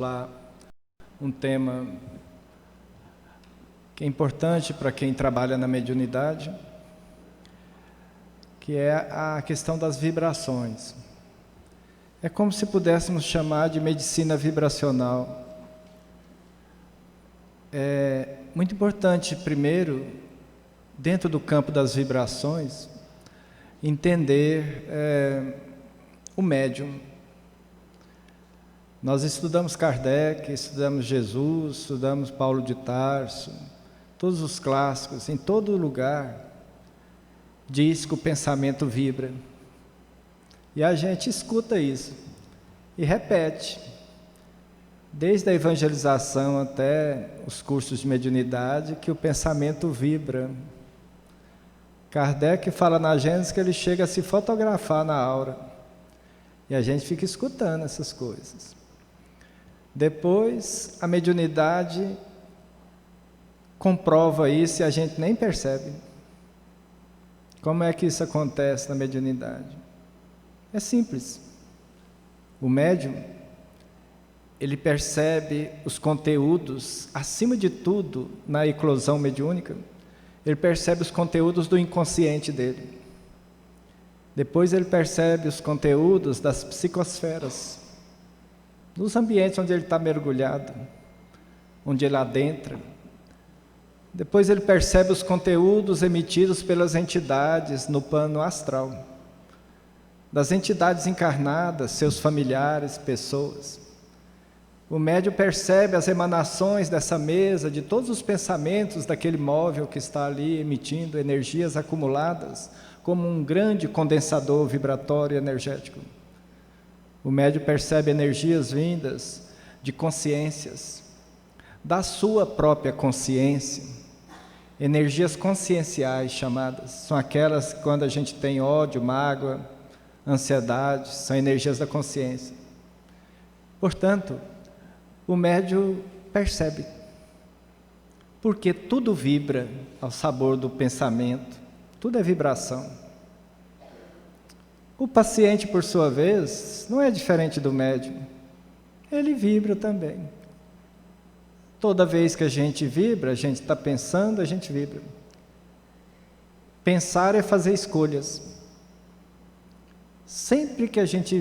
Lá um tema que é importante para quem trabalha na mediunidade, que é a questão das vibrações. É como se pudéssemos chamar de medicina vibracional. É muito importante, primeiro, dentro do campo das vibrações, entender o médium. Nós estudamos Kardec, estudamos Jesus, estudamos Paulo de Tarso, todos os clássicos, em todo lugar, diz que o pensamento vibra. E a gente escuta isso e repete, desde a evangelização até os cursos de mediunidade, que o pensamento vibra. Kardec fala na Gênesis que ele chega a se fotografar na aura, e a gente fica escutando essas coisas. Depois, a mediunidade comprova isso e a gente nem percebe. Como é que isso acontece na mediunidade? É simples. O médium, ele percebe os conteúdos, acima de tudo, na eclosão mediúnica, ele percebe os conteúdos do inconsciente dele. Depois ele percebe os conteúdos das psicosferas, nos ambientes onde ele está mergulhado, onde ele adentra. Depois ele percebe os conteúdos emitidos pelas entidades no plano astral, das entidades encarnadas, seus familiares, pessoas. O médium percebe as emanações dessa mesa, de todos os pensamentos daquele móvel que está ali emitindo energias acumuladas, como um grande condensador vibratório energético. O médium percebe energias vindas de consciências, da sua própria consciência, energias conscienciais chamadas, são aquelas que quando a gente tem ódio, mágoa, ansiedade, são energias da consciência. Portanto, o médium percebe, porque tudo vibra ao sabor do pensamento, tudo é vibração. O paciente, por sua vez, não é diferente do médium, ele vibra também. Toda vez que a gente vibra, a gente está pensando, a gente vibra. Pensar é fazer escolhas. Sempre que a gente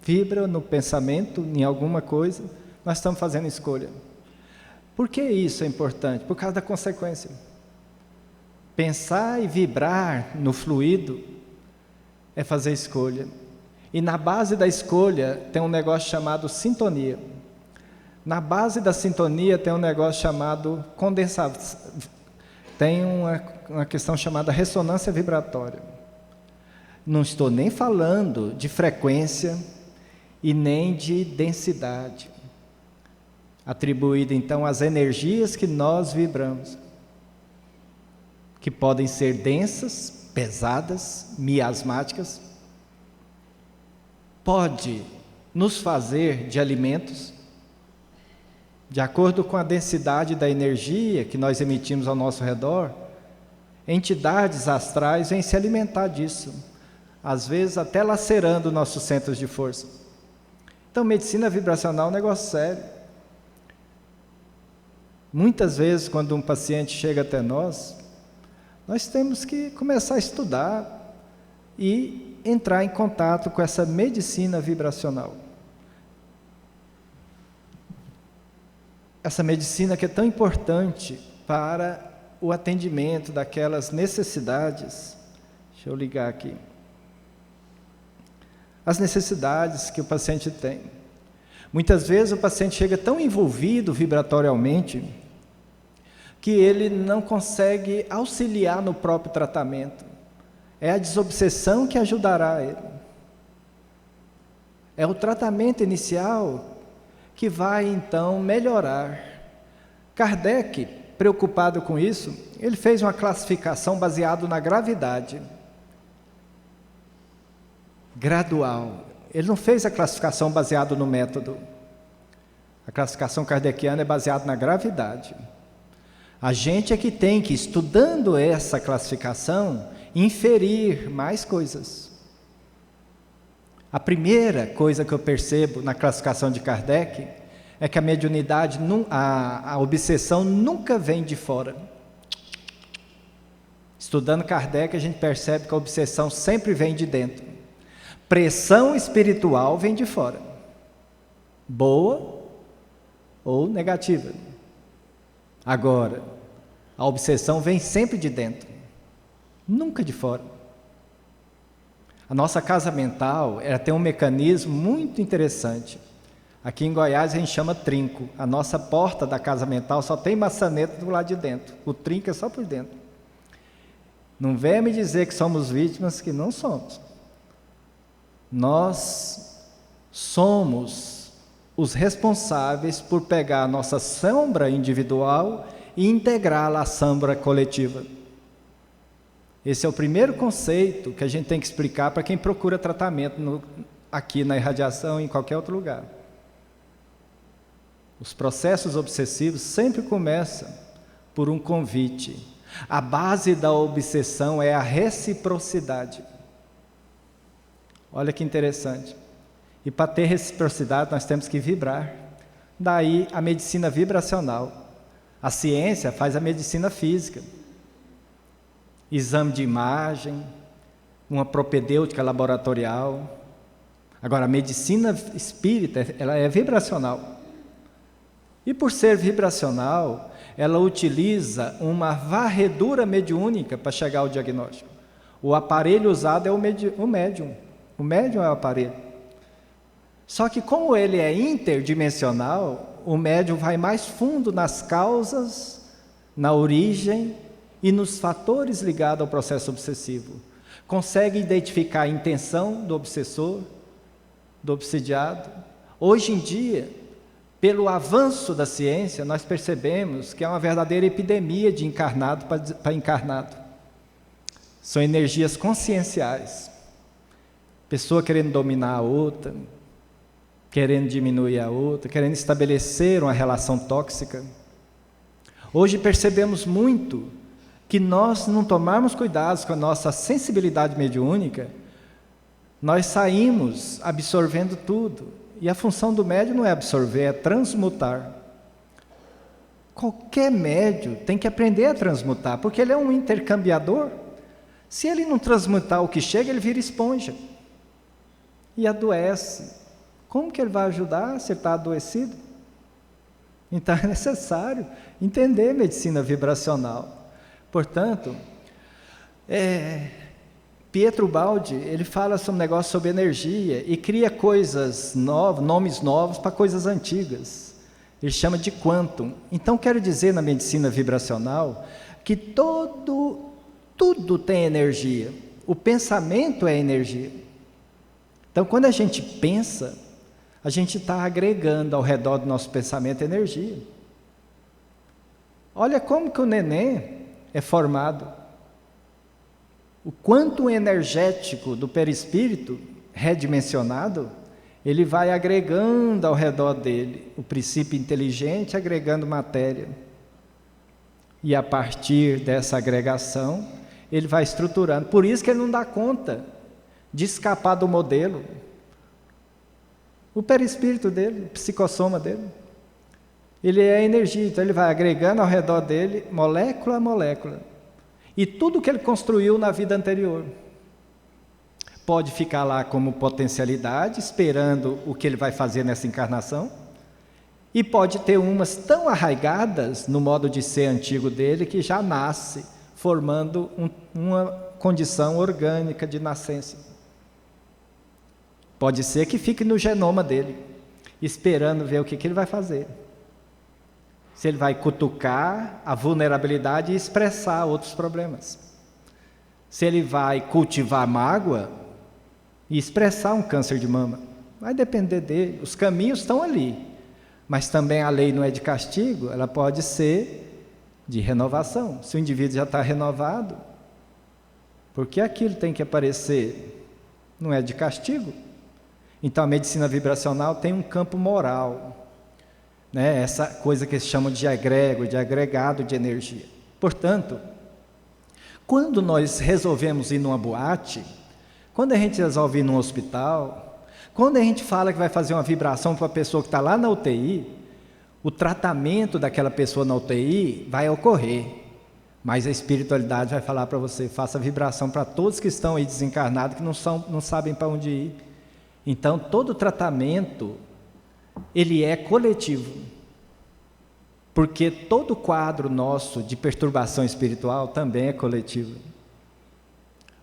vibra no pensamento, em alguma coisa, nós estamos fazendo escolha. Por que isso é importante? Por causa da consequência. Pensar e vibrar no fluido é fazer escolha. E na base da escolha tem um negócio chamado sintonia. Na base da sintonia tem um negócio chamado condensação. Tem uma questão chamada ressonância vibratória. Não estou nem falando de frequência e nem de densidade, atribuída então às energias que nós vibramos, que podem ser densas, pesadas, miasmáticas, pode nos fazer de alimentos, de acordo com a densidade da energia que nós emitimos ao nosso redor. Entidades astrais vêm se alimentar disso, às vezes até lacerando nossos centros de força. Então, medicina vibracional é um negócio sério. Muitas vezes, quando um paciente chega até nós temos que começar a estudar e entrar em contato com essa medicina vibracional. Essa medicina que é tão importante para o atendimento daquelas necessidades. Deixa eu ligar aqui. As necessidades que o paciente tem. Muitas vezes o paciente chega tão envolvido vibratorialmente que ele não consegue auxiliar no próprio tratamento. É a desobsessão que ajudará ele. É o tratamento inicial que vai então melhorar. Kardec, preocupado com isso, ele fez uma classificação baseada na gravidade. Gradual. Ele não fez a classificação baseada no método. A classificação kardeciana é baseada na gravidade. A gente é que tem que, estudando essa classificação, inferir mais coisas. A primeira coisa que eu percebo na classificação de Kardec é que a mediunidade, a obsessão nunca vem de fora. Estudando Kardec, a gente percebe que a obsessão sempre vem de dentro. Pressão espiritual vem de fora, boa ou negativa. Agora, a obsessão vem sempre de dentro, nunca de fora. A nossa casa mental, ela tem um mecanismo muito interessante. Aqui em Goiás a gente chama trinco. A nossa porta da casa mental só tem maçaneta do lado de dentro. O trinco é só por dentro. Não venha me dizer que somos vítimas, que não somos. Nós somos os responsáveis por pegar a nossa sombra individual e integrá-la à sombra coletiva. Esse é o primeiro conceito que a gente tem que explicar para quem procura tratamento aqui na irradiação e em qualquer outro lugar. Os processos obsessivos sempre começam por um convite. A base da obsessão é a reciprocidade. Olha que interessante. E para ter reciprocidade nós temos que vibrar. Daí a medicina vibracional. A ciência faz a medicina física. Exame de imagem, uma propedêutica laboratorial. Agora, a medicina espírita, ela é vibracional. E por ser vibracional, ela utiliza uma varredura mediúnica para chegar ao diagnóstico. O aparelho usado é o médium. O médium é o aparelho. Só que como ele é interdimensional, o médium vai mais fundo nas causas, na origem e nos fatores ligados ao processo obsessivo. Consegue identificar a intenção do obsessor, do obsidiado. Hoje em dia, pelo avanço da ciência, nós percebemos que é uma verdadeira epidemia de encarnado para encarnado. São energias conscienciais. Pessoa querendo dominar a outra, querendo diminuir a outra, querendo estabelecer uma relação tóxica. Hoje percebemos muito que nós não tomarmos cuidados com a nossa sensibilidade mediúnica, nós saímos absorvendo tudo. E a função do médium não é absorver, é transmutar. Qualquer médium tem que aprender a transmutar, porque ele é um intercambiador. Se ele não transmutar o que chega, ele vira esponja e adoece. Como que ele vai ajudar se ele está adoecido? Então é necessário entender medicina vibracional. Portanto, Pietro Baldi, ele fala sobre um negócio sobre energia e cria coisas novas, nomes novos para coisas antigas. Ele chama de quantum. Então, quero dizer na medicina vibracional que tudo tem energia. O pensamento é energia. Então, quando a gente pensa, a gente está agregando ao redor do nosso pensamento energia. Olha como que o neném é formado. O quanto energético do perispírito redimensionado, ele vai agregando ao redor dele o princípio inteligente, agregando matéria. E a partir dessa agregação, ele vai estruturando. Por isso que ele não dá conta de escapar do modelo. O perispírito dele, o psicossoma dele, ele é energia, então ele vai agregando ao redor dele, molécula a molécula. E tudo que ele construiu na vida anterior pode ficar lá como potencialidade, esperando o que ele vai fazer nessa encarnação, e pode ter umas tão arraigadas no modo de ser antigo dele que já nasce formando uma condição orgânica de nascença. Pode ser que fique no genoma dele, esperando ver o que ele vai fazer. Se ele vai cutucar a vulnerabilidade e expressar outros problemas. Se ele vai cultivar mágoa e expressar um câncer de mama. Vai depender dele. Os caminhos estão ali. Mas também a lei não é de castigo, ela pode ser de renovação. Se o indivíduo já está renovado, por que aquilo tem que aparecer? Não é de castigo. Então a medicina vibracional tem um campo moral. Essa coisa que eles chamam de egrégor, de agregado de energia. Portanto, quando nós resolvemos ir numa boate, quando a gente resolve ir num hospital, quando a gente fala que vai fazer uma vibração para a pessoa que está lá na UTI, o tratamento daquela pessoa na UTI vai ocorrer, mas a espiritualidade vai falar para você, faça vibração para todos que estão aí desencarnados, que não sabem para onde ir. Então, todo tratamento, ele é coletivo, porque todo quadro nosso de perturbação espiritual também é coletivo.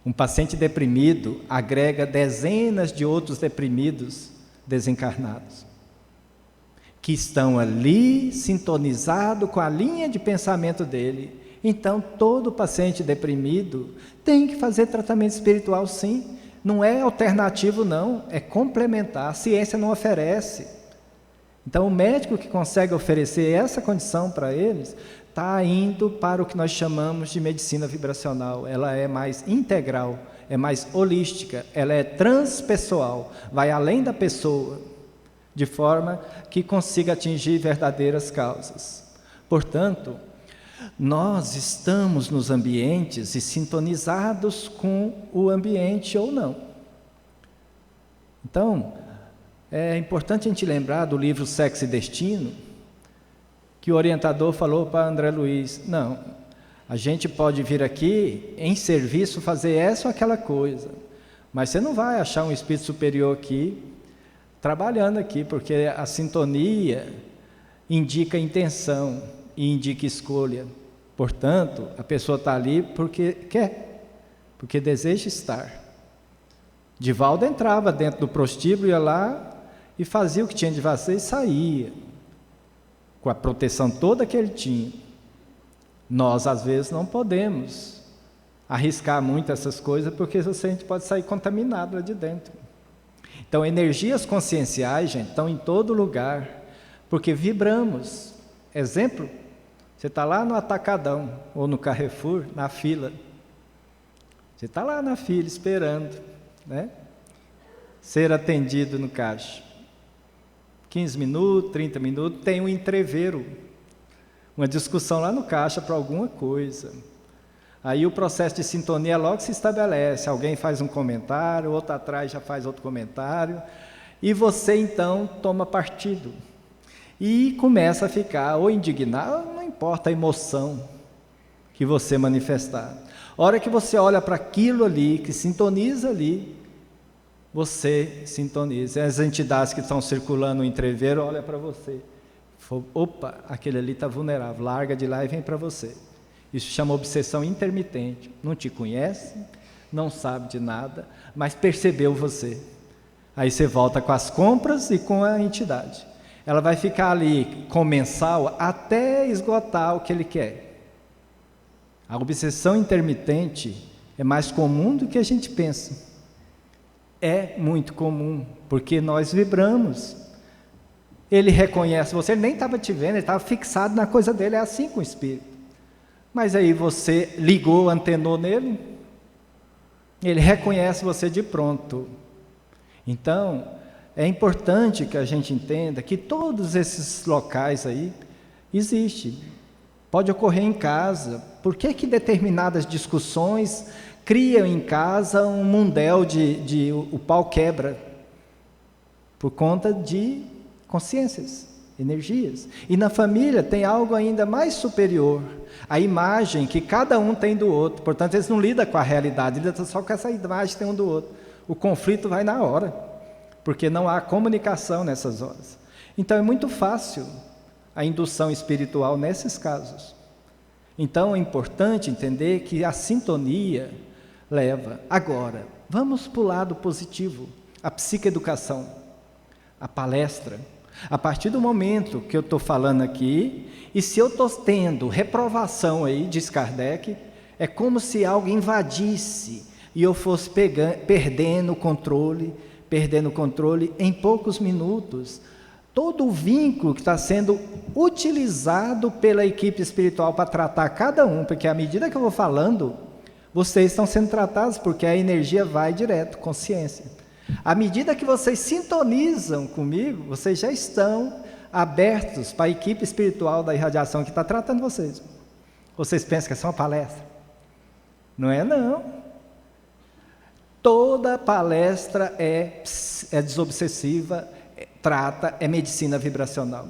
Um paciente deprimido agrega dezenas de outros deprimidos desencarnados, que estão ali sintonizados com a linha de pensamento dele. Então, todo paciente deprimido tem que fazer tratamento espiritual, sim. Não é alternativo, não, é complementar. A ciência não oferece. Então, o médico que consegue oferecer essa condição para eles, está indo para o que nós chamamos de medicina vibracional. Ela é mais integral, é mais holística, ela é transpessoal, vai além da pessoa, de forma que consiga atingir verdadeiras causas. Portanto, nós estamos nos ambientes e sintonizados com o ambiente ou não. Então, é importante a gente lembrar do livro Sexo e Destino, que o orientador falou para André Luiz, não, a gente pode vir aqui em serviço fazer essa ou aquela coisa, mas você não vai achar um espírito superior aqui, trabalhando aqui, porque a sintonia indica intenção e indica escolha. Portanto, a pessoa está ali porque quer, porque deseja estar. Divaldo entrava dentro do prostíbulo, ia lá e fazia o que tinha de fazer e saía, com a proteção toda que ele tinha. Nós, às vezes, não podemos arriscar muito essas coisas, porque a gente pode sair contaminado lá de dentro. Então, energias conscienciais, gente, estão em todo lugar, porque vibramos. Exemplo, você está lá no Atacadão, ou no Carrefour, na fila. Você está lá na fila, esperando, né? Ser atendido no caixa. 15 minutos, 30 minutos, tem um entreveiro, uma discussão lá no caixa para alguma coisa. Aí o processo de sintonia logo se estabelece, alguém faz um comentário, outro atrás já faz outro comentário, e você então toma partido. E começa a ficar ou indignado, não importa a emoção que você manifestar. A hora que você olha para aquilo ali, que sintoniza ali, você sintoniza. As entidades que estão circulando no entreveiro olham para você. Opa, aquele ali está vulnerável, larga de lá e vem para você. Isso chama obsessão intermitente. Não te conhece, não sabe de nada, mas percebeu você. Aí você volta com as compras e com a entidade. Ela vai ficar ali comensal até esgotar o que ele quer. A obsessão intermitente é mais comum do que a gente pensa. É muito comum, porque nós vibramos. Ele reconhece você, ele nem estava te vendo, ele estava fixado na coisa dele, é assim com o espírito. Mas aí você ligou, antenou nele, ele reconhece você de pronto. Então, é importante que a gente entenda que todos esses locais aí existem. Pode ocorrer em casa. Por que determinadas discussões criam em casa um mundel de o pau quebra? Por conta de consciências, energias. E na família tem algo ainda mais superior, a imagem que cada um tem do outro. Portanto, eles não lidam com a realidade, lidam só com essa imagem que tem um do outro. O conflito vai na hora, porque não há comunicação nessas horas. Então é muito fácil a indução espiritual nesses casos. Então é importante entender que a sintonia leva. Agora, vamos para o lado positivo, a psicoeducação, a palestra. A partir do momento que eu estou falando aqui, e se eu estou tendo reprovação aí, diz Kardec, é como se algo invadisse e eu fosse perdendo o controle em poucos minutos. Todo o vínculo que está sendo utilizado pela equipe espiritual para tratar cada um, porque à medida que eu vou falando, vocês estão sendo tratados, porque a energia vai direto, consciência. À medida que vocês sintonizam comigo, vocês já estão abertos para a equipe espiritual da irradiação que está tratando vocês. Vocês pensam que é só uma palestra? Não é não. Toda palestra é desobsessiva, é medicina vibracional.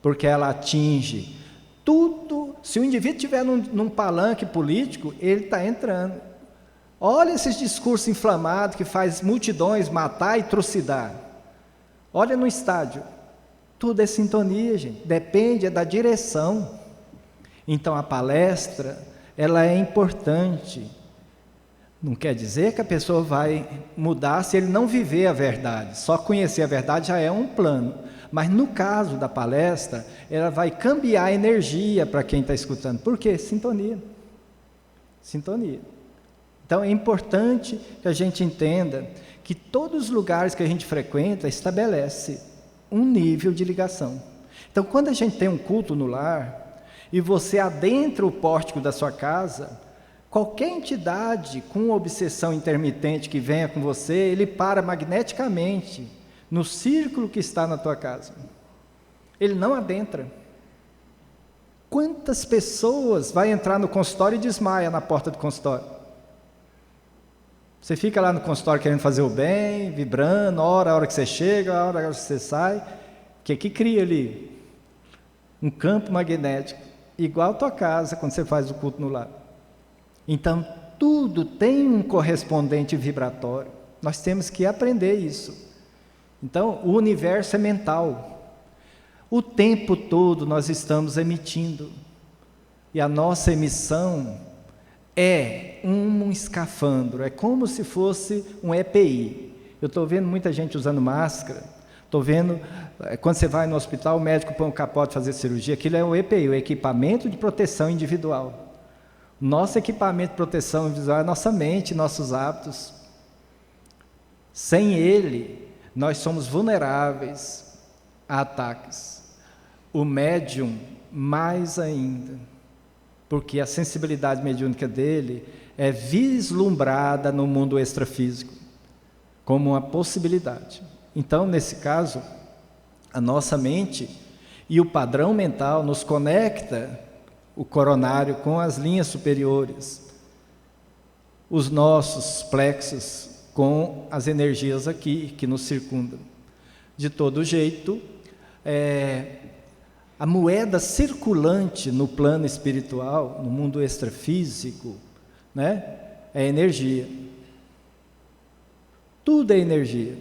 porque ela atinge tudo. Se o indivíduo estiver num palanque político, ele está entrando. Olha esses discursos inflamados que faz multidões matar e trucidar. Olha no estádio. Tudo é sintonia, gente. Depende da direção. Então a palestra, ela é importante. Não quer dizer que a pessoa vai mudar se ele não viver a verdade. Só conhecer a verdade já é um plano. Mas no caso da palestra, ela vai cambiar a energia para quem está escutando. Por quê? Sintonia. Sintonia. Então é importante que a gente entenda que todos os lugares que a gente frequenta estabelece um nível de ligação. Então quando a gente tem um culto no lar e você adentra o pórtico da sua casa, qualquer entidade com obsessão intermitente que venha com você, ele para magneticamente no círculo que está na tua casa. Ele não adentra. Quantas pessoas vai entrar no consultório e desmaia na porta do consultório? Você fica lá no consultório querendo fazer o bem, vibrando, a hora que você chega, a hora que você sai. O que cria ali? Um campo magnético, igual a tua casa, quando você faz o culto no lar. Então, tudo tem um correspondente vibratório. Nós temos que aprender isso. Então, o universo é mental. O tempo todo nós estamos emitindo. E a nossa emissão é um escafandro, é como se fosse um EPI. Eu estou vendo muita gente usando máscara, estou vendo, quando você vai no hospital, o médico põe um capote fazer cirurgia, aquilo é o EPI, o equipamento de proteção individual. Nosso equipamento de proteção individual é nossa mente, nossos hábitos. Sem ele, nós somos vulneráveis a ataques. O médium, mais ainda. Porque a sensibilidade mediúnica dele é vislumbrada no mundo extrafísico, como uma possibilidade. Então, nesse caso, a nossa mente e o padrão mental nos conecta, o coronário, com as linhas superiores, os nossos plexos com as energias aqui, que nos circundam. De todo jeito, a moeda circulante no plano espiritual, no mundo extrafísico, né, é energia. Tudo é energia.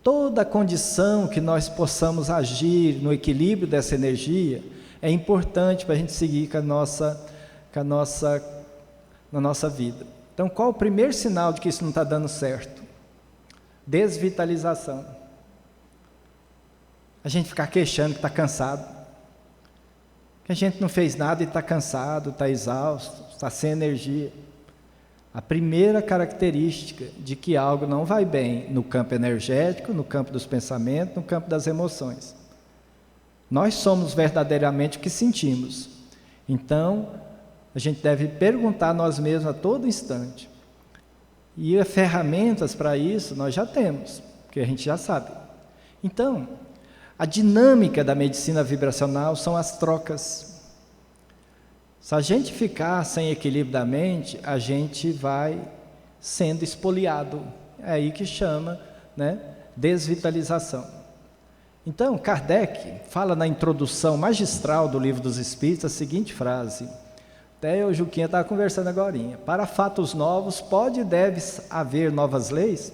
Toda condição que nós possamos agir no equilíbrio dessa energia é importante para a gente seguir na nossa vida. Então, qual o primeiro sinal de que isso não está dando certo? Desvitalização. A gente ficar queixando que está cansado, que a gente não fez nada e está cansado, está exausto, está sem energia. A primeira característica de que algo não vai bem no campo energético, no campo dos pensamentos, no campo das emoções. Nós somos verdadeiramente o que sentimos. Então, a gente deve perguntar a nós mesmos a todo instante. E as ferramentas para isso nós já temos, porque a gente já sabe. Então, a dinâmica da medicina vibracional são as trocas. Se a gente ficar sem equilíbrio da mente, a gente vai sendo espoliado. É aí que chama, né, desvitalização. Então, Kardec fala na introdução magistral do Livro dos Espíritos a seguinte frase. Até eu e o Juquinha estava conversando agorinha. Para fatos novos, pode e deve haver novas leis?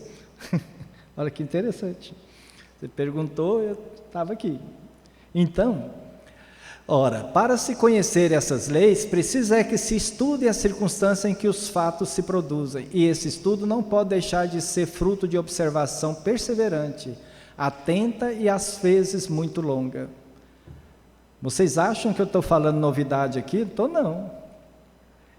Olha que interessante. Você perguntou, eu estava aqui. Então, ora, para se conhecer essas leis, precisa que se estude a circunstância em que os fatos se produzem. E esse estudo não pode deixar de ser fruto de observação perseverante, atenta e às vezes muito longa. Vocês acham que eu estou falando novidade aqui? Estou não.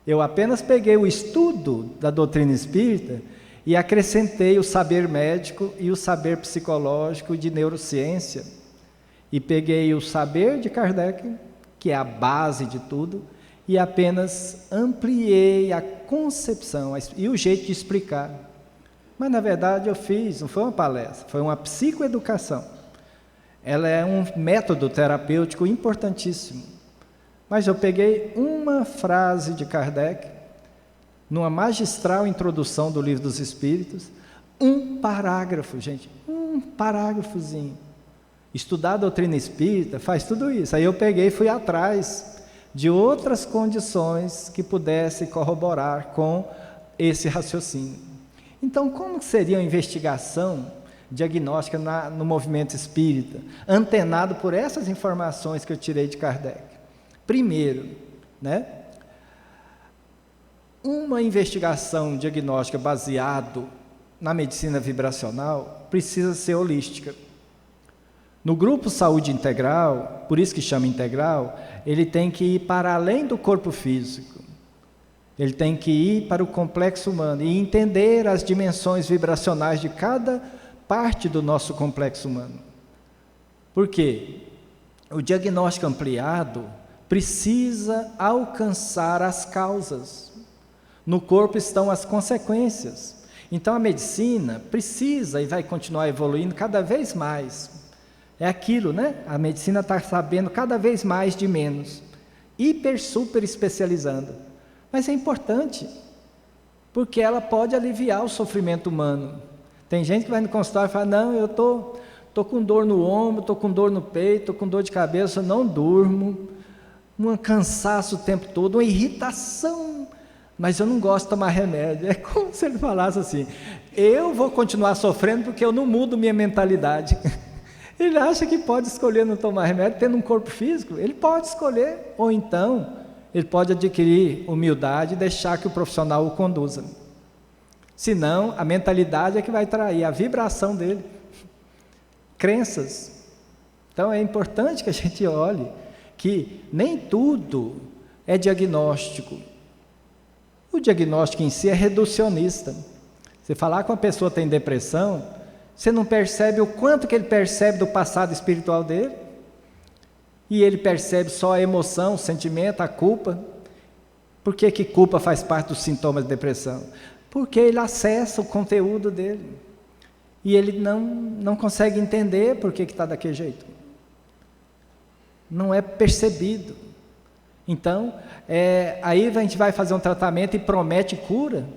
Eu apenas peguei o estudo da doutrina espírita e acrescentei o saber médico e o saber psicológico de neurociência. E peguei o saber de Kardec, que é a base de tudo, e apenas ampliei a concepção e o jeito de explicar. Mas, na verdade, eu fiz, não foi uma palestra, foi uma psicoeducação. Ela é um método terapêutico importantíssimo. Mas eu peguei uma frase de Kardec, numa magistral introdução do Livro dos Espíritos, um parágrafo, gente, um parágrafozinho. Estudar a doutrina espírita faz tudo isso. Aí eu peguei e fui atrás de outras condições que pudessem corroborar com esse raciocínio. Então, como seria uma investigação diagnóstica no movimento espírita, antenado por essas informações que eu tirei de Kardec? Primeiro, uma investigação diagnóstica baseada na medicina vibracional precisa ser holística. No grupo Saúde Integral, por isso que chama integral, ele tem que ir para além do corpo físico. Ele tem que ir para o complexo humano e entender as dimensões vibracionais de cada parte do nosso complexo humano. Por quê? O diagnóstico ampliado precisa alcançar as causas. No corpo estão as consequências. Então a medicina precisa e vai continuar evoluindo cada vez mais. É aquilo, a medicina está sabendo cada vez mais de menos, super especializando. Mas é importante, porque ela pode aliviar o sofrimento humano. Tem gente que vai no consultório e fala, não, eu tô com dor no ombro, estou com dor no peito, estou com dor de cabeça, eu não durmo, um cansaço o tempo todo, uma irritação, mas eu não gosto de tomar remédio. É como se ele falasse assim, eu vou continuar sofrendo porque eu não mudo minha mentalidade. Ele acha que pode escolher não tomar remédio tendo um corpo físico? Ele pode escolher, ou então ele pode adquirir humildade e deixar que o profissional o conduza. Senão, a mentalidade é que vai trair a vibração dele. Crenças. Então é importante que a gente olhe que nem tudo é diagnóstico. O diagnóstico em si é reducionista. Você falar que uma pessoa tem depressão, você não percebe o quanto que ele percebe do passado espiritual dele, e ele percebe só a emoção, o sentimento, a culpa. Por que culpa faz parte dos sintomas de depressão? Porque ele acessa o conteúdo dele, e ele não consegue entender por que está daquele jeito. Não é percebido. Então, aí a gente vai fazer um tratamento e promete cura.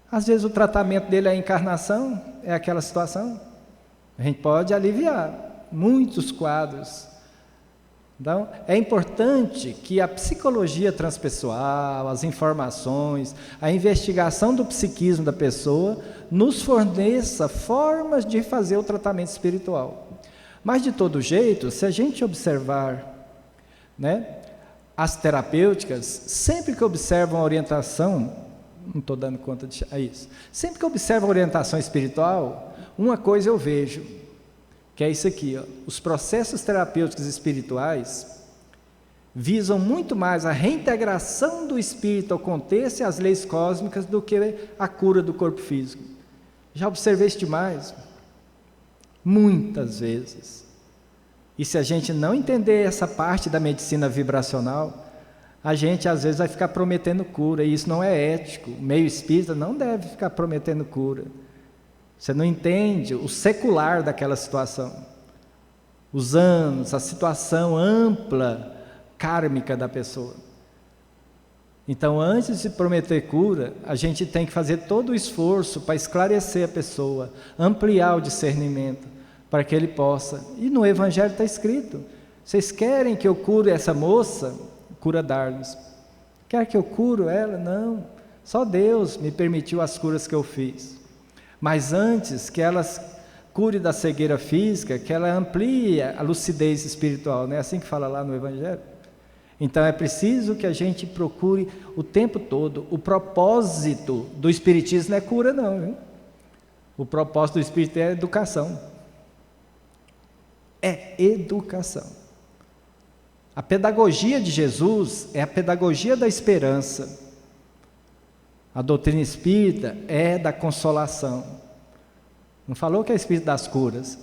Às vezes o tratamento dele é a encarnação, é aquela situação. A gente pode aliviar muitos quadros. Então, é importante que a psicologia transpessoal, as informações, a investigação do psiquismo da pessoa nos forneça formas de fazer o tratamento espiritual. Mas, de todo jeito, se a gente observar, as terapêuticas, sempre que observam a orientação, não estou dando conta de isso, sempre que observam a orientação espiritual, uma coisa eu vejo, que é isso aqui, os processos terapêuticos espirituais visam muito mais a reintegração do espírito ao contexto e às leis cósmicas do que a cura do corpo físico. Já observei isso demais, muitas vezes. E se a gente não entender essa parte da medicina vibracional, a gente às vezes vai ficar prometendo cura, e isso não é ético. O meio espírita não deve ficar prometendo cura. Você não entende o secular daquela situação, os anos, a situação ampla, kármica da pessoa. Então, antes de prometer cura, a gente tem que fazer todo o esforço para esclarecer a pessoa, ampliar o discernimento, para que ele possa. E no Evangelho está escrito, vocês querem que eu cure essa moça? Cura Darles. Quer que eu curo ela? Não. Só Deus me permitiu as curas que eu fiz. Mas antes que ela cure da cegueira física, que ela amplie a lucidez espiritual, não é assim que fala lá no Evangelho? Então é preciso que a gente procure o tempo todo. O propósito do Espiritismo não é cura não, viu? O propósito do Espiritismo é educação. É educação. A pedagogia de Jesus é a pedagogia da esperança. A doutrina espírita é da consolação. Não falou que é espírito das curas.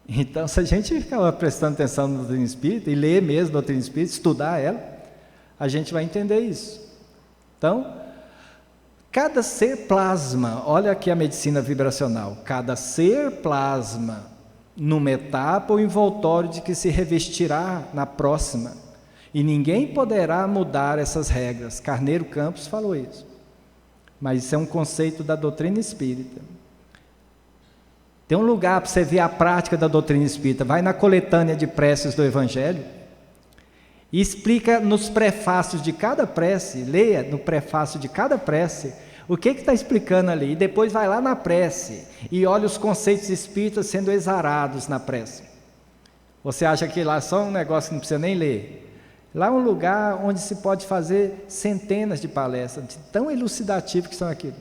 Então, se a gente ficar prestando atenção na doutrina espírita, e ler mesmo a doutrina espírita, estudar ela, a gente vai entender isso. Então, cada ser plasma, olha aqui a medicina vibracional, cada ser plasma numa etapa ou envoltório de que se revestirá na próxima, e ninguém poderá mudar essas regras. Carneiro Campos falou isso, mas isso é um conceito da doutrina espírita. Tem um lugar para você ver a prática da doutrina espírita. Vai na coletânea de preces do Evangelho e explica nos prefácios de cada prece, leia no prefácio de cada prece, o que está explicando ali. E depois vai lá na prece e olha os conceitos espíritas sendo exarados na prece. Você acha que lá é só um negócio que não precisa nem ler? Lá é um lugar onde se pode fazer centenas de palestras, de tão elucidativo que são aquilo.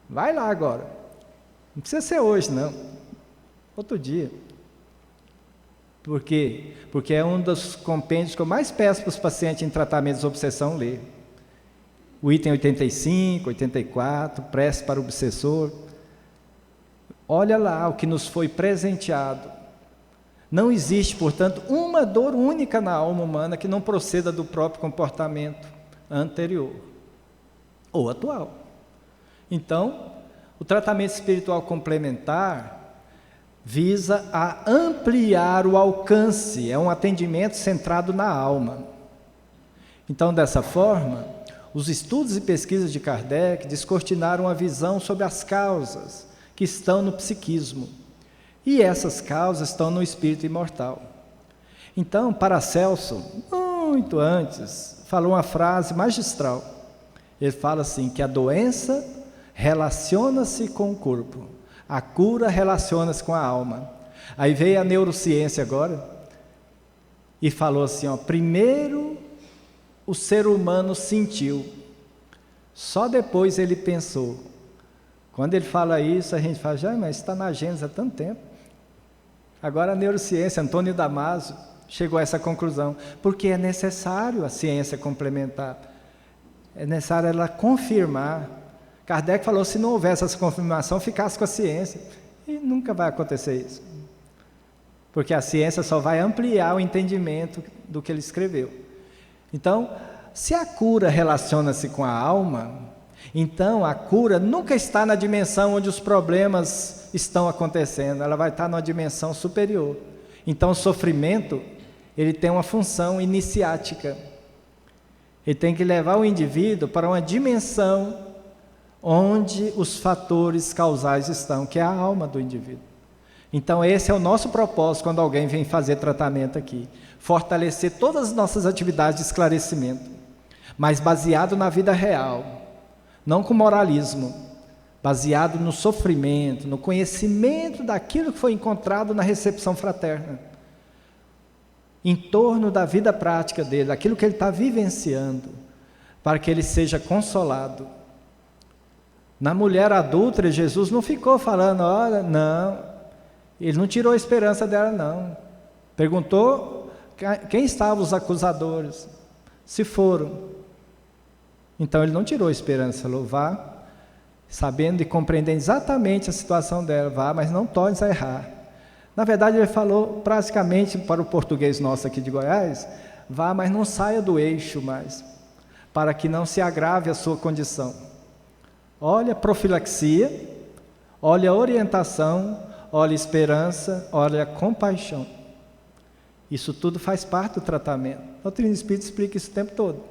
Vai lá agora. Não precisa ser hoje, não. Outro dia. Por quê? Porque é um dos compêndios que eu mais peço para os pacientes em tratamentos de obsessão ler. O item 85, 84, prece para o obsessor. Olha lá o que nos foi presenteado. Não existe, portanto, uma dor única na alma humana que não proceda do próprio comportamento anterior ou atual. Então, o tratamento espiritual complementar visa a ampliar o alcance, é um atendimento centrado na alma. Então, dessa forma, os estudos e pesquisas de Kardec descortinaram a visão sobre as causas que estão no psiquismo. E essas causas estão no espírito imortal. Então, Paracelso, muito antes, falou uma frase magistral. Ele fala assim, que a doença relaciona-se com o corpo, a cura relaciona-se com a alma. Aí veio a neurociência agora e falou assim, primeiro o ser humano sentiu, só depois ele pensou. Quando ele fala isso, a gente fala, mas está na Gênesis há tanto tempo. Agora a neurociência, Antônio Damasio, chegou a essa conclusão, porque é necessário a ciência complementar, é necessário ela confirmar. Kardec falou, se não houvesse essa confirmação, ficasse com a ciência, e nunca vai acontecer isso, porque a ciência só vai ampliar o entendimento do que ele escreveu. Então, se a cura relaciona-se com a alma, então a cura nunca está na dimensão onde os problemas estão acontecendo, ela vai estar numa dimensão superior. Então o sofrimento, ele tem uma função iniciática, ele tem que levar o indivíduo para uma dimensão onde os fatores causais estão, que é a alma do indivíduo. Então esse é o nosso propósito quando alguém vem fazer tratamento aqui, fortalecer todas as nossas atividades de esclarecimento, mas baseado na vida real, não com moralismo, baseado no sofrimento, no conhecimento daquilo que foi encontrado na recepção fraterna, em torno da vida prática dele, daquilo que ele está vivenciando, para que ele seja consolado. Na mulher adúltera, Jesus não ficou falando, olha, não, ele não tirou a esperança dela, não. Perguntou quem estavam os acusadores, se foram. Então ele não tirou a esperança, falou, vá, sabendo e compreendendo exatamente a situação dela, vá, mas não tornes a errar. Na verdade ele falou praticamente para o português nosso aqui de Goiás, vá, mas não saia do eixo mais, para que não se agrave a sua condição. Olha a profilaxia, olha a orientação, olha a esperança, olha a compaixão. Isso tudo faz parte do tratamento. A doutrina espírita explica isso o tempo todo.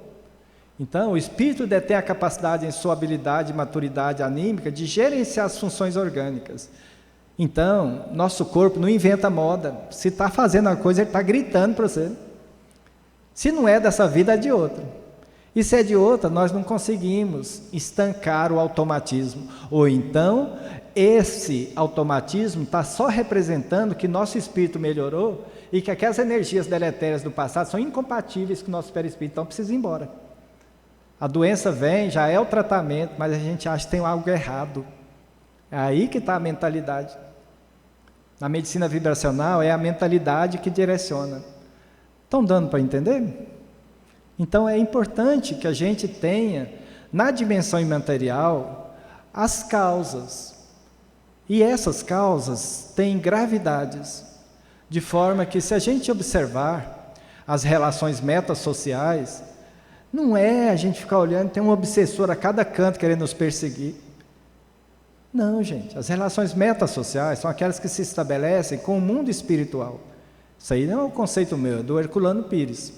Então, o espírito detém a capacidade, em sua habilidade e maturidade anímica, de gerenciar as funções orgânicas. Então, nosso corpo não inventa moda. Se está fazendo uma coisa, ele está gritando para você. Se não é dessa vida, é de outra. E se é de outra, nós não conseguimos estancar o automatismo. Ou então, esse automatismo está só representando que nosso espírito melhorou e que aquelas energias deletérias do passado são incompatíveis com o nosso perispírito, então precisa ir embora. A doença vem, já é o tratamento, mas a gente acha que tem algo errado. É aí que está a mentalidade. Na medicina vibracional é a mentalidade que direciona. Estão dando para entender? Então é importante que a gente tenha, na dimensão imaterial, as causas. E essas causas têm gravidades, de forma que se a gente observar as relações metassociais, não é a gente ficar olhando, tem um obsessor a cada canto querendo nos perseguir. Não, gente, as relações metassociais são aquelas que se estabelecem com o mundo espiritual. Isso aí não é um conceito meu, é do Herculano Pires.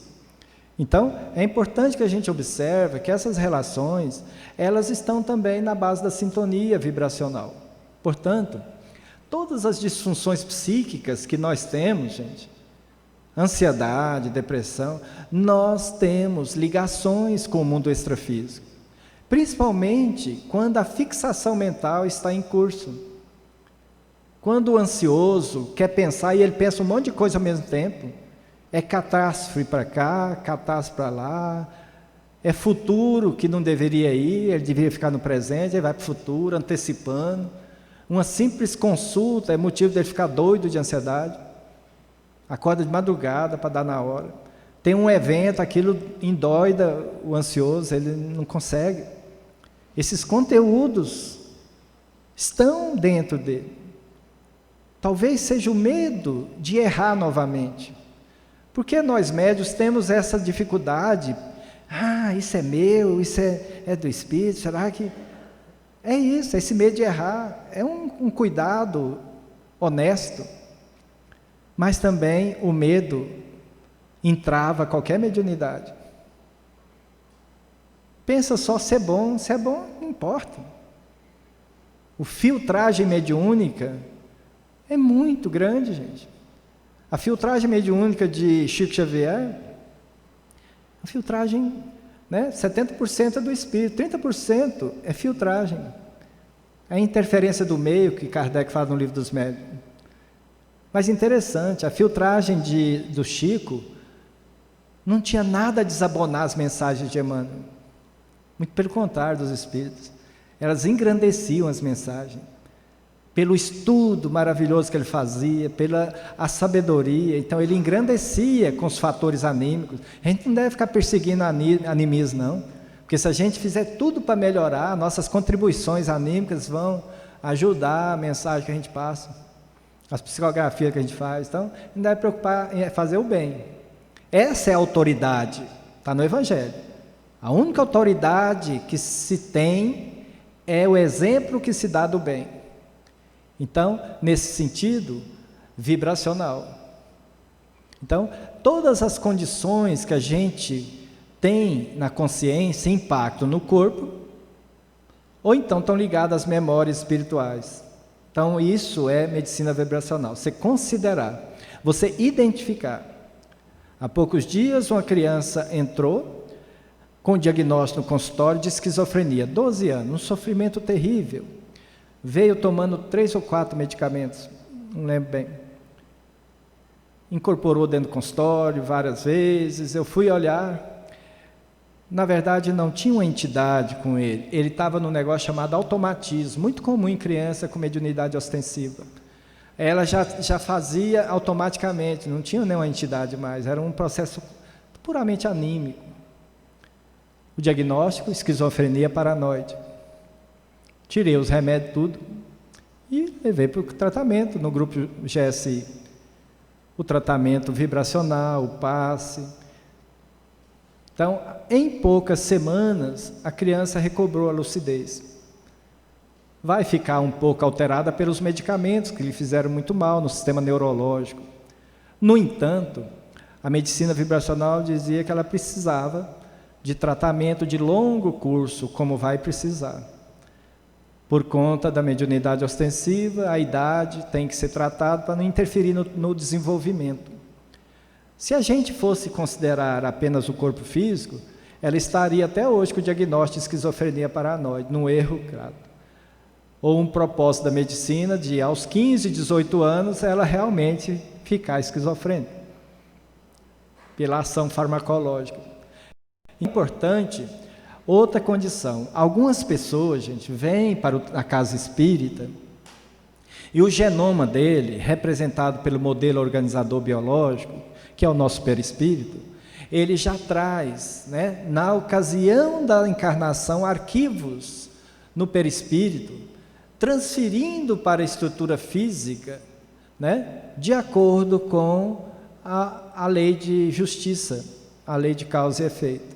Então, é importante que a gente observe que essas relações, elas estão também na base da sintonia vibracional. Portanto, Todas as disfunções psíquicas que nós temos, gente, ansiedade, depressão, nós temos ligações com o mundo extrafísico, principalmente quando a fixação mental está em curso. Quando o ansioso quer pensar e ele pensa um monte de coisa ao mesmo tempo, é catástrofe para cá, catástrofe para lá, é futuro que não deveria ir, ele deveria ficar no presente, ele vai para o futuro, antecipando. Uma simples consulta é motivo dele ficar doido de ansiedade. Acorda de madrugada para dar na hora. Tem um evento, aquilo endoida o ansioso, ele não consegue. Esses conteúdos estão dentro dele. Talvez seja o medo de errar novamente. Porque nós médios temos essa dificuldade. Isso é meu, isso é do Espírito, será que... É isso, esse medo de errar, é um cuidado honesto, mas também o medo entrava qualquer mediunidade. Pensa só se é bom, não importa. O filtragem mediúnica é muito grande, gente. A filtragem mediúnica de Chico Xavier, a filtragem... 70% é do espírito, 30% é filtragem. É a interferência do meio que Kardec fala no Livro dos Médiuns. Mas interessante, a filtragem do Chico não tinha nada a desabonar as mensagens de Emmanuel. Muito pelo contrário dos espíritos. Elas engrandeciam as mensagens. Pelo estudo maravilhoso que ele fazia, pela a sabedoria. Então ele engrandecia com os fatores anímicos. A gente não deve ficar perseguindo animismo, não. Porque se a gente fizer tudo para melhorar, nossas contribuições anímicas vão ajudar a mensagem que a gente passa, as psicografias que a gente faz. Então, não deve preocupar em fazer o bem. Essa é a autoridade, está no Evangelho. A única autoridade que se tem é o exemplo que se dá do bem. Então, nesse sentido, vibracional. Então, todas as condições que a gente tem na consciência impactam no corpo, ou então estão ligadas às memórias espirituais. Então, isso é medicina vibracional. Você considerar, você identificar. Há poucos dias, uma criança entrou com diagnóstico no consultório de esquizofrenia, 12 anos, um sofrimento terrível. Veio tomando 3 ou 4 medicamentos, não lembro bem. Incorporou dentro do consultório várias vezes, eu fui olhar, na verdade não tinha uma entidade com ele, ele estava num negócio chamado automatismo, muito comum em criança com mediunidade ostensiva. Ela já fazia automaticamente, não tinha nenhuma entidade mais, era um processo puramente anímico. O diagnóstico, esquizofrenia paranoide. Tirei os remédios, tudo, e levei para o tratamento no grupo GSI. O tratamento vibracional, o passe. Então, em poucas semanas, a criança recobrou a lucidez. Vai ficar um pouco alterada pelos medicamentos que lhe fizeram muito mal no sistema neurológico. No entanto, a medicina vibracional dizia que ela precisava de tratamento de longo curso, como vai precisar. Por conta da mediunidade ostensiva, a idade tem que ser tratada para não interferir no desenvolvimento. Se a gente fosse considerar apenas o corpo físico, ela estaria até hoje com o diagnóstico de esquizofrenia paranoide, num erro grave. Ou um propósito da medicina de, aos 15, 18 anos, ela realmente ficar esquizofrênica, pela ação farmacológica. Importante... Outra condição, algumas pessoas, gente, vêm para a casa espírita e o genoma dele, representado pelo modelo organizador biológico, que é o nosso perispírito, ele já traz, na ocasião da encarnação, arquivos no perispírito, transferindo para a estrutura física, de acordo com a lei de justiça, a lei de causa e efeito.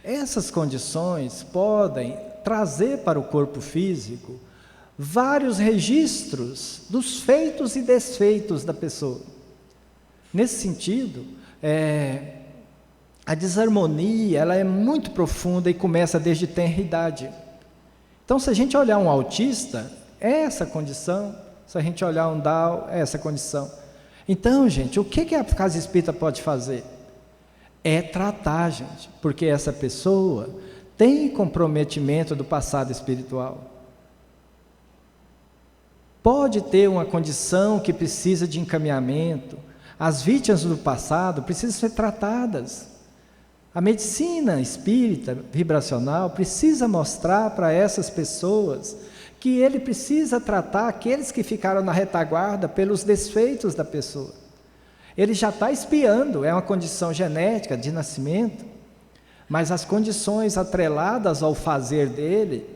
Essas condições podem trazer para o corpo físico vários registros dos feitos e desfeitos da pessoa. Nesse sentido, a desarmonia ela é muito profunda e começa desde tenra idade. Então, se a gente olhar um autista, é essa condição, Se a gente olhar um DAO, é essa condição. Então, gente, o que a casa espírita pode fazer? É tratar, gente, porque essa pessoa tem comprometimento do passado espiritual. Pode ter uma condição que precisa de encaminhamento. As vítimas do passado precisam ser tratadas. A medicina espírita vibracional precisa mostrar para essas pessoas que ele precisa tratar aqueles que ficaram na retaguarda pelos desfeitos da pessoa. Ele já está espiando, é uma condição genética de nascimento, mas as condições atreladas ao fazer dele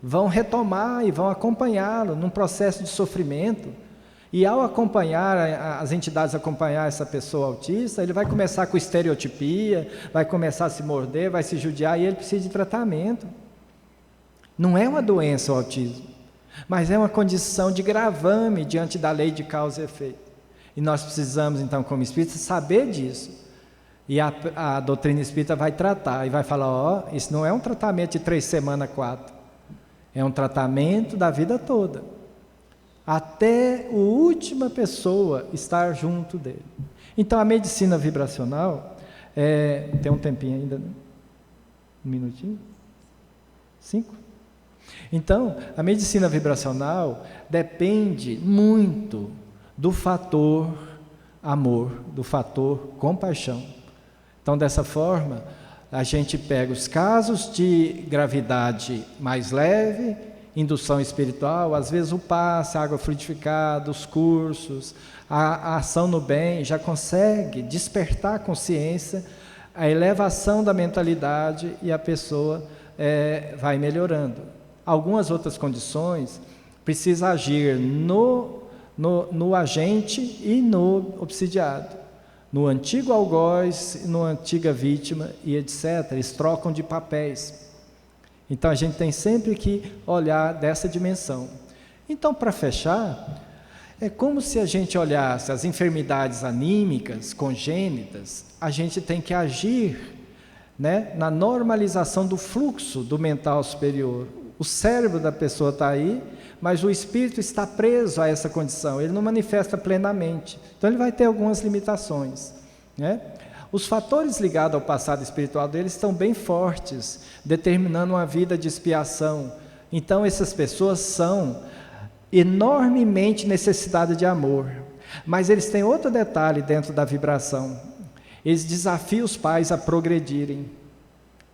vão retomar e vão acompanhá-lo num processo de sofrimento. E ao acompanhar, as entidades acompanhar essa pessoa autista, ele vai começar com estereotipia, vai começar a se morder, vai se judiar, e ele precisa de tratamento. Não é uma doença o autismo, mas é uma condição de gravame diante da lei de causa e efeito. E nós precisamos, então, como espíritas, saber disso. E a doutrina espírita vai tratar, e vai falar, isso não é um tratamento de 3 semanas, 4. É um tratamento da vida toda. Até a última pessoa estar junto dele. Então, a medicina vibracional, tem um tempinho ainda, né? 1 minutinho? 5? Então, a medicina vibracional depende muito do fator amor, do fator compaixão. Então, dessa forma, a gente pega os casos de gravidade mais leve, indução espiritual, às vezes o passe, a água fluidificada, os cursos, a ação no bem, já consegue despertar a consciência, a elevação da mentalidade e a pessoa vai melhorando. Algumas outras condições, precisa agir no agente e no obsidiado, no antigo algoz, no antiga vítima e etc. Eles trocam de papéis. Então a gente tem sempre que olhar dessa dimensão. Então, para fechar, é como se a gente olhasse as enfermidades anímicas, congênitas, a gente tem que agir, né, na normalização do fluxo do mental superior. O cérebro da pessoa está aí, mas o espírito está preso a essa condição, ele não manifesta plenamente. Então ele vai ter algumas limitações, né? Os fatores ligados ao passado espiritual dele estão bem fortes, determinando uma vida de expiação. Então essas pessoas são enormemente necessitadas de amor. Mas eles têm outro detalhe dentro da vibração. Eles desafiam os pais a progredirem.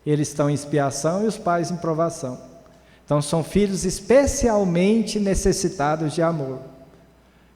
Eles estão em expiação e os pais em provação. Então são filhos especialmente necessitados de amor.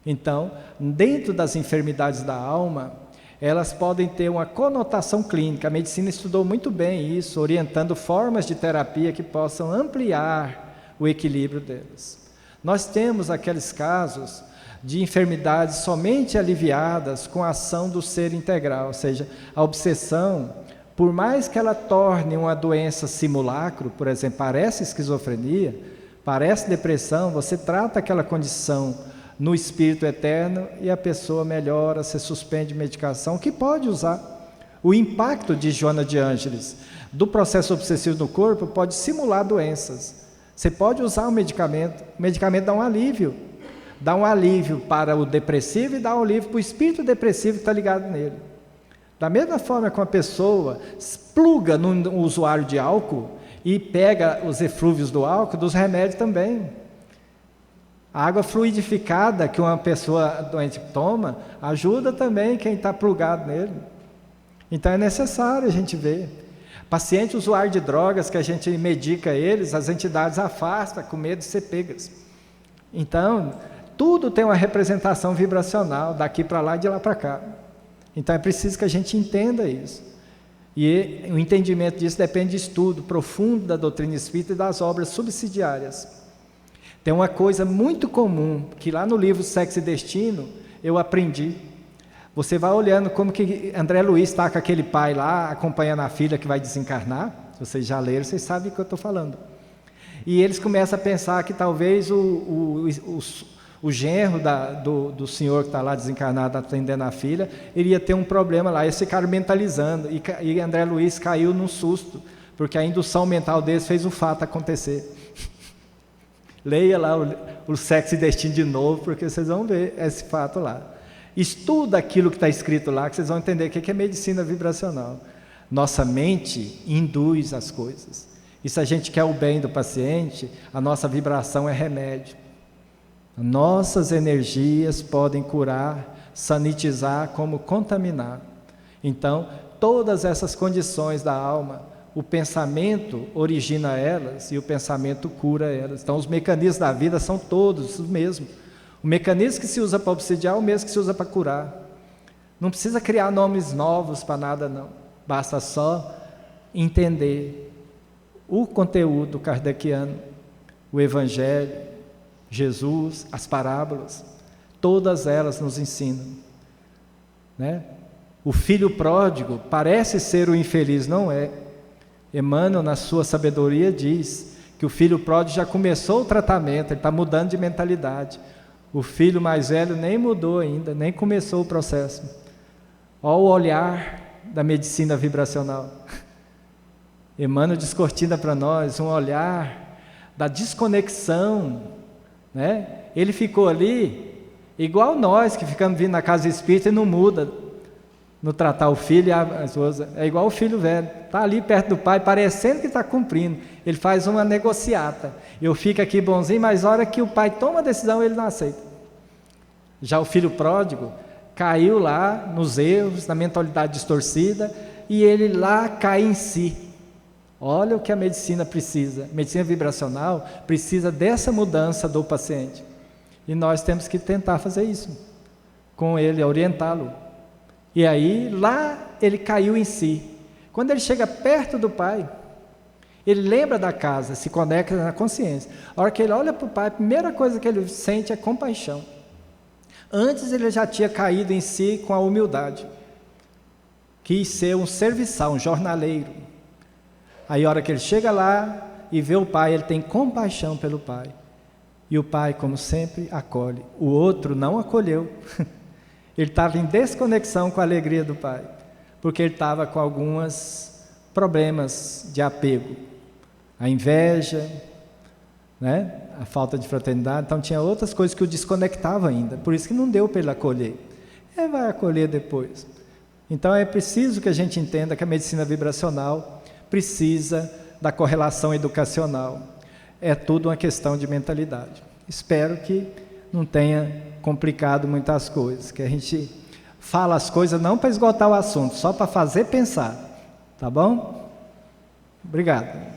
Então, dentro das enfermidades da alma, elas podem ter uma conotação clínica. A medicina estudou muito bem isso, orientando formas de terapia que possam ampliar o equilíbrio delas. Nós temos aqueles casos de enfermidades somente aliviadas com a ação do ser integral, ou seja, a obsessão, por mais que ela torne uma doença simulacro, por exemplo, parece esquizofrenia, parece depressão, você trata aquela condição no espírito eterno e a pessoa melhora, se suspende medicação, que pode usar. O impacto de Joana de Ângeles do processo obsessivo no corpo pode simular doenças. Você pode usar o medicamento dá um alívio para o depressivo e dá um alívio para o espírito depressivo que está ligado nele. Da mesma forma que uma pessoa pluga no usuário de álcool e pega os eflúvios do álcool, dos remédios também. A água fluidificada que uma pessoa doente toma, ajuda também quem está plugado nele. Então é necessário a gente ver. Paciente usuário de drogas, que a gente medica eles, as entidades afastam com medo de ser pegas. Então, tudo tem uma representação vibracional, daqui para lá e de lá para cá. Então é preciso que a gente entenda isso. E o entendimento disso depende de estudo profundo da doutrina espírita e das obras subsidiárias. Tem uma coisa muito comum, que lá no livro Sexo e Destino, eu aprendi. Você vai olhando como que André Luiz está com aquele pai lá, acompanhando a filha que vai desencarnar. Se vocês já leram, vocês sabem o que eu estou falando. E eles começam a pensar que talvez o genro do senhor que está lá desencarnado, atendendo a filha, iria ter um problema lá. Eles ficaram mentalizando, e André Luiz caiu num susto, porque a indução mental deles fez o fato acontecer. Leia lá o Sexo e Destino de novo, porque vocês vão ver esse fato lá. Estuda aquilo que está escrito lá, que vocês vão entender o que é medicina vibracional. Nossa mente induz as coisas. E se a gente quer o bem do paciente, a nossa vibração é remédio. Nossas energias podem curar, sanitizar, como contaminar. Então, todas essas condições da alma, o pensamento origina elas e o pensamento cura elas. Então, os mecanismos da vida são todos os mesmos. O mecanismo que se usa para obsidiar é o mesmo que se usa para curar. Não precisa criar nomes novos para nada, não. Basta só entender o conteúdo kardeciano, o Evangelho, Jesus, as parábolas. Todas elas nos ensinam, né? O filho pródigo parece ser o infeliz, não é. Emmanuel, na sua sabedoria, diz que o filho pródigo já começou o tratamento, ele está mudando de mentalidade. O filho mais velho nem mudou ainda, nem começou o processo. Olha o olhar da medicina vibracional. Emmanuel descortina para nós um olhar da desconexão, né? Ele ficou ali, igual nós que ficamos vindo na casa espírita e não muda. No tratar o filho e a esposa, é igual o filho velho, está ali perto do pai, parecendo que está cumprindo, ele faz uma negociata, eu fico aqui bonzinho, mas a hora que o pai toma a decisão, ele não aceita. Já o filho pródigo, caiu lá nos erros, na mentalidade distorcida, e ele lá cai em si. Olha o que a medicina precisa, a medicina vibracional precisa dessa mudança do paciente, e nós temos que tentar fazer isso, com ele, orientá-lo. E aí, lá ele caiu em si. Quando ele chega perto do pai, ele lembra da casa, se conecta na consciência. A hora que ele olha para o pai, a primeira coisa que ele sente é compaixão. Antes ele já tinha caído em si com a humildade. Quis ser um serviçal, um jornaleiro. Aí a hora que ele chega lá e vê o pai, ele tem compaixão pelo pai. E o pai, como sempre, acolhe. O outro não acolheu. Ele estava em desconexão com a alegria do pai, porque ele estava com alguns problemas de apego, a inveja, né? A falta de fraternidade, então tinha outras coisas que o desconectavam ainda, por isso que não deu para ele acolher. Ele vai acolher depois. Então é preciso que a gente entenda que a medicina vibracional precisa da correlação educacional. É tudo uma questão de mentalidade. Espero que não tenha complicado muitas coisas, que a gente fala as coisas não para esgotar o assunto, só para fazer pensar, tá bom? Obrigado.